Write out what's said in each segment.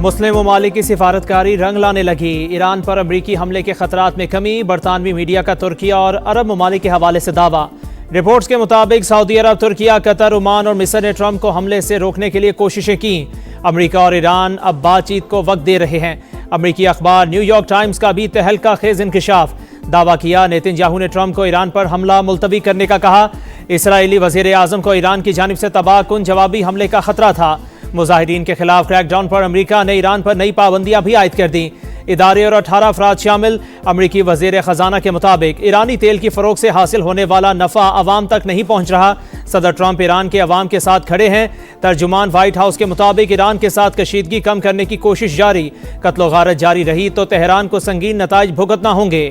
मुस्लिम ममालिक की सिफारतकारी रंग लाने लगी। ईरान पर अमरीकी हमले के खतरात में कमी। बरतानवी मीडिया का तुर्किया और अरब ममालिक के हवाले से दावा। रिपोर्ट्स के मुताबिक सऊदी अरब, तुर्किया, कतर, ओमान और मिस्र ने ट्रंप को हमले से रोकने के लिए कोशिशें की। अमरीका और ईरान अब बातचीत को वक्त दे रहे हैं। अमरीकी अखबार न्यूयॉर्क टाइम्स का भी तहलका खेज इंकशाफ। दावा किया, नेतन्याहू ने ट्रंप को ईरान पर हमला मुलतवी करने का कहा। इसराइली वजीर आजम को ईरान की जानिब से तबाहकुन जवाबी हमले का खतरा था। मुजाहिरीन के खिलाफ क्रैकडाउन पर अमरीका ने ईरान पर नई पाबंदियां भी आयद कर दी। इदारे और 18 अफराद शामिल। अमरीकी वजीर खजाना के मुताबिक ईरानी तेल की फरोख से हासिल होने वाला नफा अवाम तक नहीं पहुंच रहा। सदर ट्रंप ईरान के अवाम के साथ खड़े हैं। तर्जुमान व्हाइट हाउस के मुताबिक ईरान के साथ कशीदगी कम करने की कोशिश जारी। कत्लो गारत जारी रही तो तेहरान को संगीन नताइज भुगतना होंगे।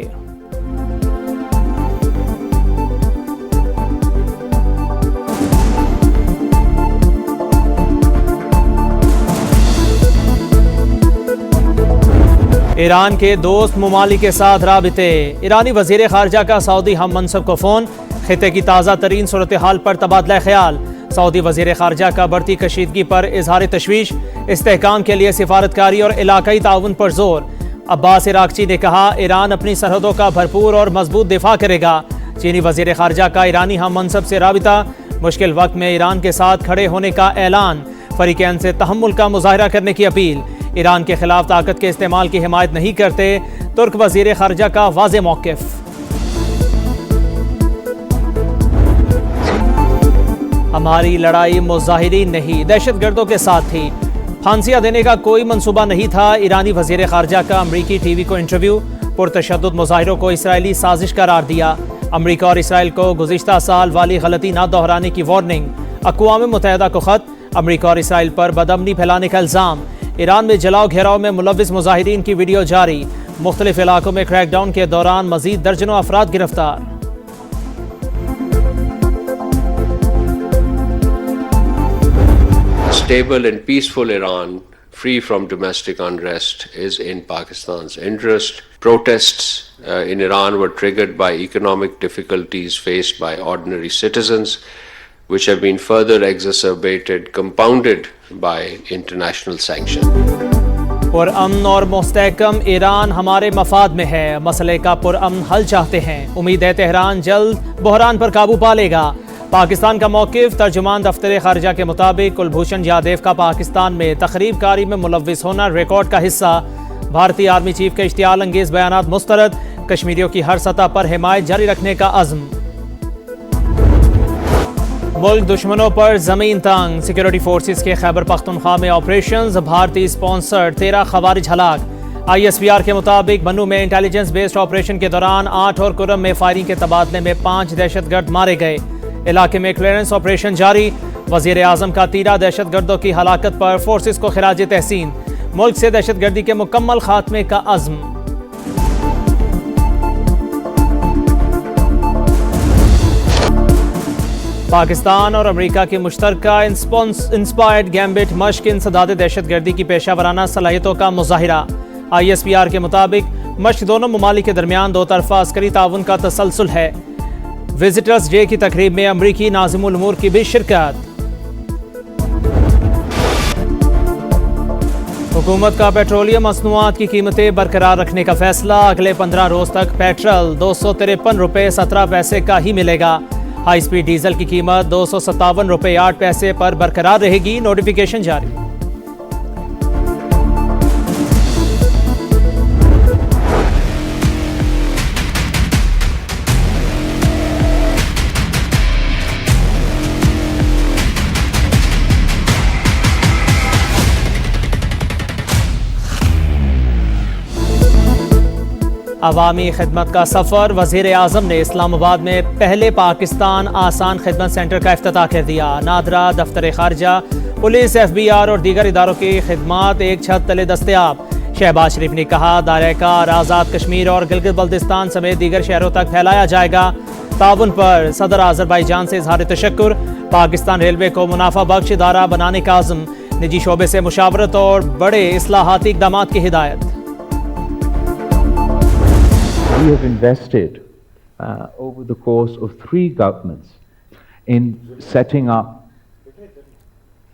ईरान के दोस्त ममालिक के साथ राबिते। ईरानी वजीर खारजा का सऊदी हम मनसब को फ़ोन। खिते की ताज़ा तरीन सूरत हाल पर तबादला ख्याल। सऊदी वजीर खारजा का बढ़ती कशीदगी पर इजहार तशवीश। इस्तेहकाम के लिए सिफारतकारी और इलाकाई ताउन पर जोर। अब्बास इराक़ची ने कहा, ईरान अपनी सरहदों का भरपूर और मजबूत दिफा करेगा। चीनी वजीर खारजा का ईरानी हम मनसब से राबिता। मुश्किल वक्त में ईरान के साथ खड़े होने का ऐलान। फरीकैन से तहम्मुल का मुजाहरा करने की अपील। ईरान के खिलाफ ताकत के इस्तेमाल की हिमायत नहीं करते। तुर्क वजीर खारजा का वाज़े मौक़िफ़। हमारी लड़ाई मुजाहिरीन नहीं, दहशतगर्दों के साथ थी। फांसियां देने का कोई मंसूबा नहीं था। ईरानी वजीर खारजा का अमरीकी टीवी को इंटरव्यू। पुरतशद्दुद मुजाहिरों को इसराइली साजिश करार दिया। अमरीका और इसराइल को गुज़िश्ता साल वाली गलती न दोहराने की वार्निंग। अक़वाम मुत्तहिदा को ख़त। अमरीका और इसराइल पर बदअमनी फैलाने का इल्ज़ाम। ईरान में जलाओ घेराव में मुलव्विस मुजाहिरीन की वीडियो जारी। मुख्तलिफ इलाकों में क्रैकडाउन के दौरान मजीद दर्जनों अफराद गिरफ्तार। Stable and peaceful Iran, free from domestic unrest, is in Pakistan's interest. Protests in Iran were triggered by economic difficulties faced by ordinary citizens, which have been further exacerbated, compounded by international sanctions. पुरअमन और मुस्तहकम Iran हमारे मफाद में है। मसले का पुरअमन हल चाहते हैं। उम्मीद है तेहरान जल्द बहरान पर काबू पा लेगा। पाकिस्तान का मौक़िफ़। तर्जुमान दफ्तर खारजा के मुताबिक कुलभूषण जाधव का पाकिस्तान में तखरीब कारी में मुलव्विस होना रिकॉर्ड का हिस्सा। भारतीय आर्मी चीफ के इश्तियाल अंगेज़ बयानात मुस्तरद। कश्मीरियों की हर सतह पर हिमायत जारी रखने का अज़्म। मुल्क दुश्मनों पर जमीन तंग। सिक्योरिटी फोर्सेस के खैबर पख्तूनख्वा में ऑपरेशंस। भारतीय स्पॉन्सर्ड 13 खवारिज हलाक। ISPR के मुताबिक बन्नू में इंटेलिजेंस बेस्ड ऑपरेशन के दौरान 8 और कुरम में फायरिंग के तबादले में 5 दहशतगर्द मारे गए। इलाके में क्लियरेंस ऑपरेशन जारी। वजीर आजम का 13 दहशतगर्दों की हलाकत पर फोर्सेस को खिराज तहसीन। मुल्क से दहशतगर्दी के मुकम्मल खात्मे का अज़्म। पाकिस्तान और अमेरिका की मुश्तरका इंस्पायर्ड गैम्बिट मश्क इंसदाद दहशतगर्दी की पेशावराना सलाहियतों का मुजाहिरा। ISPR के मुताबिक मश्क दोनों ममालिक के दरमियान दो तरफा अस्करी ताउन का तसलसल है। विजिटर्स डे की तकरीब में अमरीकी नाज़िमुल उमूर की भी शिरकत। हुकूमत का पेट्रोलियम मसनूआत की कीमतें बरकरार रखने का फैसला। अगले 15 रोज तक पेट्रोल 253 रुपये 17 पैसे का ही मिलेगा। हाई स्पीड डीजल की कीमत 257 रुपये 8 पैसे पर बरकरार रहेगी। नोटिफिकेशन जारी। अवामी खिदमत का सफ़र। वज़ीर आज़म ने इस्लामाबाद में पहले पाकिस्तान आसान खिदमत सेंटर का इफ्तिताह कर दिया। नादरा, दफ्तर खारजा, पुलिस, FBR और दीगर इदारों की खिदमात एक छत तले दस्तयाब। शहबाज शरीफ ने कहा, दायरा कार आज़ाद कश्मीर और गिलगित बल्तिस्तान समेत दीगर शहरों तक फैलाया जाएगा। ताउन पर सदर आज़रबाईजान से इज़हार तशक्कुर। पाकिस्तान रेलवे को मुनाफा बख्श इदारा बनाने का अज़्म। निजी शोबे से मुशावरत और बड़े इस्लाहाती इक़दामात की हिदायत। We have invested over the course of 3 governments in setting up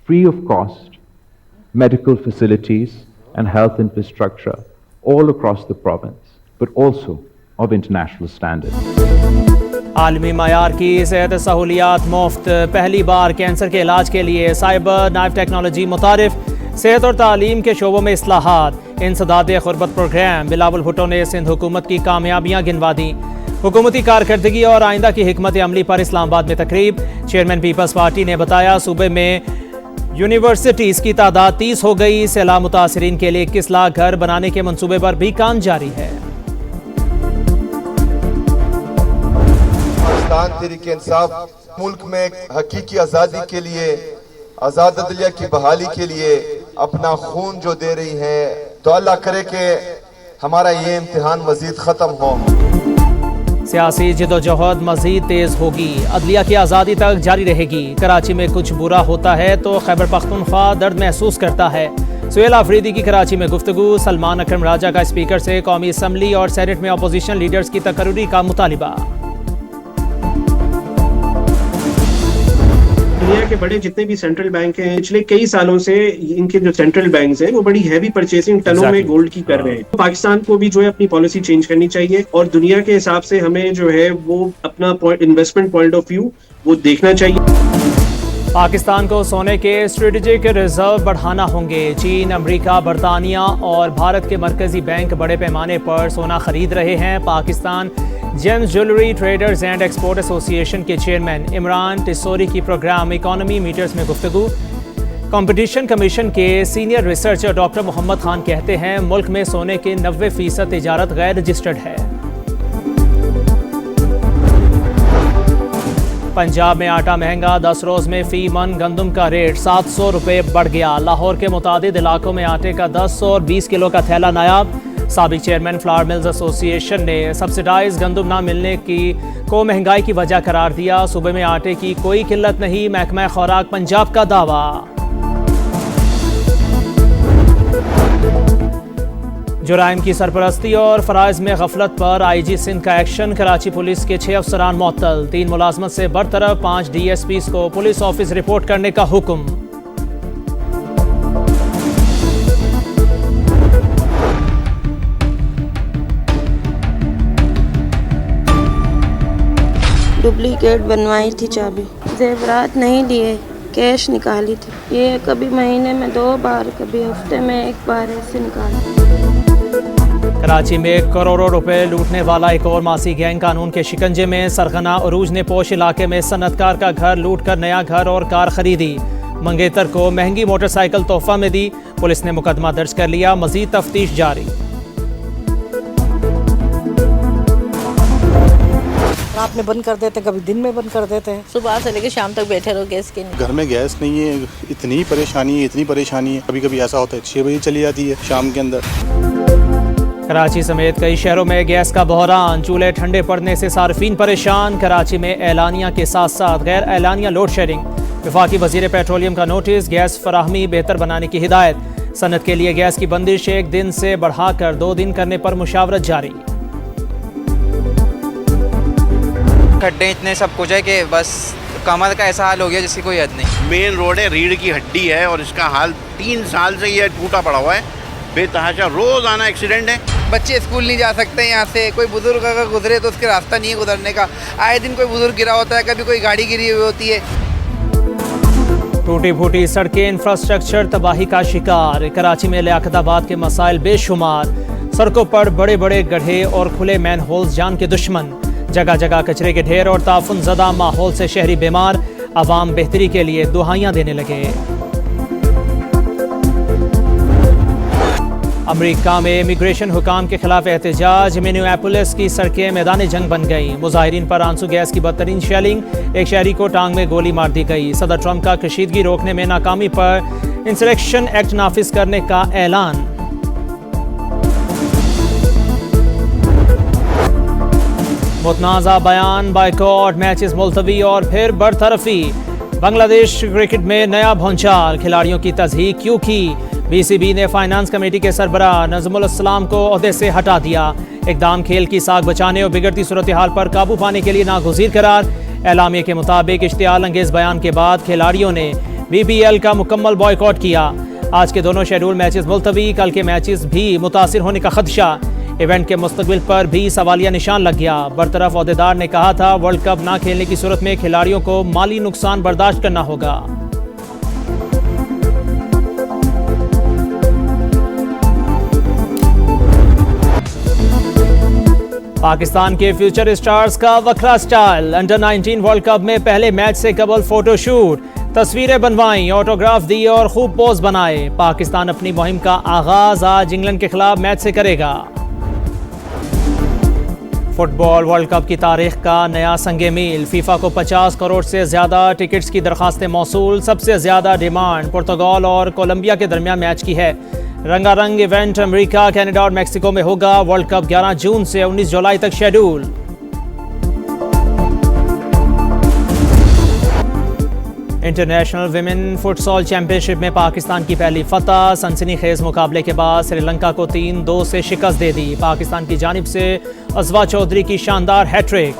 free of cost medical facilities and health infrastructure all across the province, but also of international standard. आलमी मयार की सेहत सहूलियात मुफ्त, पहली बार कैंसर के इलाज के लिए साइबर नाइफ टेक्नोलॉजी मुतारिफ, सेहत और तालीम के शोबों में इस्लाहात, इंसदाद खुरबत प्रोग्राम। बिलावल भुट्टो ने सिंध हुकूमत की कामयाबियाँ गिनवा दी। हुकूमती कारकर्दगी और आइंदा की हिकमत अमली पर इस्लामाबाद में तकरीब। चेयरमैन पीपल्स पार्टी ने बताया सूबे में यूनिवर्सिटीज़ की तादाद 30 हो गई। सैलाब मुतासरीन के लिए 21 लाख घर बनाने के मंसूबे पर भी काम जारी है। पाकिस्तान तहरीक इंसाफ मुल्क में हकीकी आज़ादी के लिए, आज़ाद अदलिया की बहाली के लिए अपना खून जो दे रही है, तो अल्लाह करे कि हमारा ये इम्तिहान मजीद ख़त्म हो। सियासी जदोजहद मजीद तेज होगी, अदलिया की आज़ादी तक जारी रहेगी। कराची में कुछ बुरा होता है तो खैबर पख्तूनख्वा दर्द महसूस करता है। सुहेल आफरीदी की कराची में गुफ्तगू। सलमान अकरम राजा का स्पीकर से कौमी असम्बली और सेनेट में अपोजिशन लीडर्स की तकर्री का मुतालिबा। दुनिया के बड़े जितने भी सेंट्रल बैंक हैं, पिछले कई सालों से इनके जो सेंट्रल बैंक्स हैं वो बड़ी हैवी परचेसिंग टनों में गोल्ड की कर रहे हैं। पाकिस्तान को भी जो है अपनी पॉलिसी चेंज करनी चाहिए और दुनिया के हिसाब से हमें जो है वो अपना इन्वेस्टमेंट पॉइंट ऑफ व्यू वो देखना चाहिए। पाकिस्तान को सोने के स्ट्रेटेजिक रिजर्व बढ़ाना होंगे। चीन, अमेरिका, बरतानिया और भारत के मरकजी बैंक बड़े पैमाने पर सोना खरीद रहे हैं। Pakistan gems jewellery traders and export association के चेयरमैन इमरान टिसोरी की प्रोग्राम इकोनॉमी मीटर्स में गुफ्तगू। कंपटीशन कमीशन के senior researcher doctor Mohammad Khan कहते हैं मुल्क में सोने के 90% तिजारत गैर रजिस्टर्ड है। पंजाब में आटा महंगा, 10 रोज में फी मन गंदम का रेट 700 रुपये बढ़ गया। लाहौर के मुतादिद इलाकों में आटे का 10 और 20 किलो का थैला नायाब। साबिक चेयरमैन फ्लावर मिल्स एसोसिएशन ने सब्सिडाइज गंदम ना मिलने को महंगाई की वजह करार दिया। सूबे में आटे की कोई किल्लत नहीं, महकमा खुराक पंजाब का दावा। जुराइम की सरपरस्ती और फराइज में गफलत पर आईजी सिंध का एक्शन। कराची पुलिस के 6 अफसरान मुअत्तल, 3 मुलाजमत से बरतरफ, 5 DSPs को पुलिस ऑफिस रिपोर्ट करने का हुक्म। डुप्लीकेट बनवाई थी चाबी, जेवरात नहीं लिए, कैश निकाली थी। ये कभी महीने में 2 बार, कभी हफ्ते में 1 बार ऐसे निकाली। कराची में करोड़ों रुपए लूटने वाला एक और मासी गैंग कानून के शिकंजे में। सरगना उरूज ने पोश इलाके में सनतकार का घर लूट कर नया घर और कार खरीदी। मंगेतर को महंगी मोटरसाइकिल तोहफा में दी। पुलिस ने मुकदमा दर्ज कर लिया, मजीद तफ्तीश जारी। रात में बंद कर देते हैं, कभी दिन में बंद कर देते हैं। सुबह से लेकर शाम तक बैठे रहो गैस के लिए। घर में गैस नहीं है, इतनी परेशानी है। कभी कभी ऐसा होता है 6 बजे चली जाती है शाम के अंदर। कराची समेत कई शहरों में गैस का बहरान। चूल्हे ठंडे पड़ने से सार्फिन परेशान। कराची में एलानिया के साथ साथ गैर एलानिया लोड शेडिंग। वफाकी वजीर पेट्रोलियम का नोटिस, गैस फराहमी बेहतर बनाने की हिदायत। सनत के लिए गैस की बंदिश 1 दिन से बढ़ाकर 2 दिन करने पर मुशावरत जारी। खड्डे इतने सब कुछ है कि बस कमर का ऐसा हाल हो गया जिसकी कोई हद नहीं। मेन रोड है, रीढ़ की हड्डी है और इसका हाल 3 साल से ये टूटा पड़ा हुआ है। बेतहाशा रोज आना एक्सीडेंट है। बच्चे स्कूल नहीं जा सकते यहाँ से। कोई बुजुर्ग अगर गुजरे तो उसके रास्ता नहीं है गुजरने का। आए दिन कोई बुजुर्ग गिरा होता है, कभी कोई गाड़ी गिरी हुई होती है। टूटी फूटी सड़कें, इंफ्रास्ट्रक्चर तबाही का शिकार। कराची में लियाकताबाद के मसाइल बेशुमार। सड़कों पर बड़े बड़े गड्ढे और खुले मैन होल्स जान के दुश्मन। जगह जगह कचरे के ढेर और ताफुन ज़दा माहौल से शहरी बीमार। आवाम बेहतरी के लिए दुहाइयाँ देने लगे। अमेरिका में इमिग्रेशन हुकाम के खिलाफ एहतजाज। मिनियापोलिस की सड़कें मैदान जंग बन गई। मुजाहिरीन पर आंसू गैस की बदतरीन शेलिंग। एक शहरी को टांग में गोली मार दी गई। सदर ट्रंप का कशीदगी रोकने में नाकामी पर इंसरेक्शन एक्ट नाफिज करने का ऐलान। मुतनाज़ा बयान, बाइकॉट, मैचेस मुलतवी और फिर बरतरफी। बांग्लादेश क्रिकेट में नया भौंचाल। खिलाड़ियों की तज़हीक क्यों की? BCB ने फाइनेंस कमेटी के सरबराह नज़मुल इस्लाम को ओहदे से हटा दिया। इक़दाम खेल की साख बचाने और बिगड़ती सूरत हाल पर काबू पाने के लिए नागुज़ीर करार। एलामिया के मुताबिक इश्तियाल अंगेज बयान के बाद खिलाड़ियों ने BPL का मुकम्मल बॉयकॉट किया। आज के दोनों शेड्यूल मैचेस मुलतवी, कल के मैचेस भी मुतासिर होने का खदशा। इवेंट के मुस्तकबिल पर भी सवालिया निशान लग गया। बरतरफ ओहदेदार ने कहा था वर्ल्ड कप ना खेलने की सूरत में खिलाड़ियों को माली नुकसान बर्दाश्त करना होगा। पाकिस्तान के फ्यूचर स्टार्स का वखरा स्टाइल। अंडर 19 वर्ल्ड कप में पहले मैच से कबल फोटोशूट, तस्वीरें बनवाई, ऑटोग्राफ दिए और खूब पोज बनाए। पाकिस्तान अपनी मुहिम का आगाज आज इंग्लैंड के खिलाफ मैच से करेगा। फुटबॉल वर्ल्ड कप की तारीख का नया संगे मील। फीफा को 50 करोड़ से ज्यादा टिकट्स की दरखास्तें मौसूल। सबसे ज्यादा डिमांड पुर्तगाल और कोलंबिया के दरमियान मैच की है। रंगारंग इवेंट अमेरिका, कनाडा और मैक्सिको में होगा। वर्ल्ड कप 11 जून से 19 जुलाई तक schedule. International women futsal championship में पाकिस्तान की पहली फतह। सनसनीखेज मुकाबले के बाद श्रीलंका को 3-2 से शिकस्त दे दी। पाकिस्तान की जानिब से अज़वा चौधरी की शानदार हैट्रिक।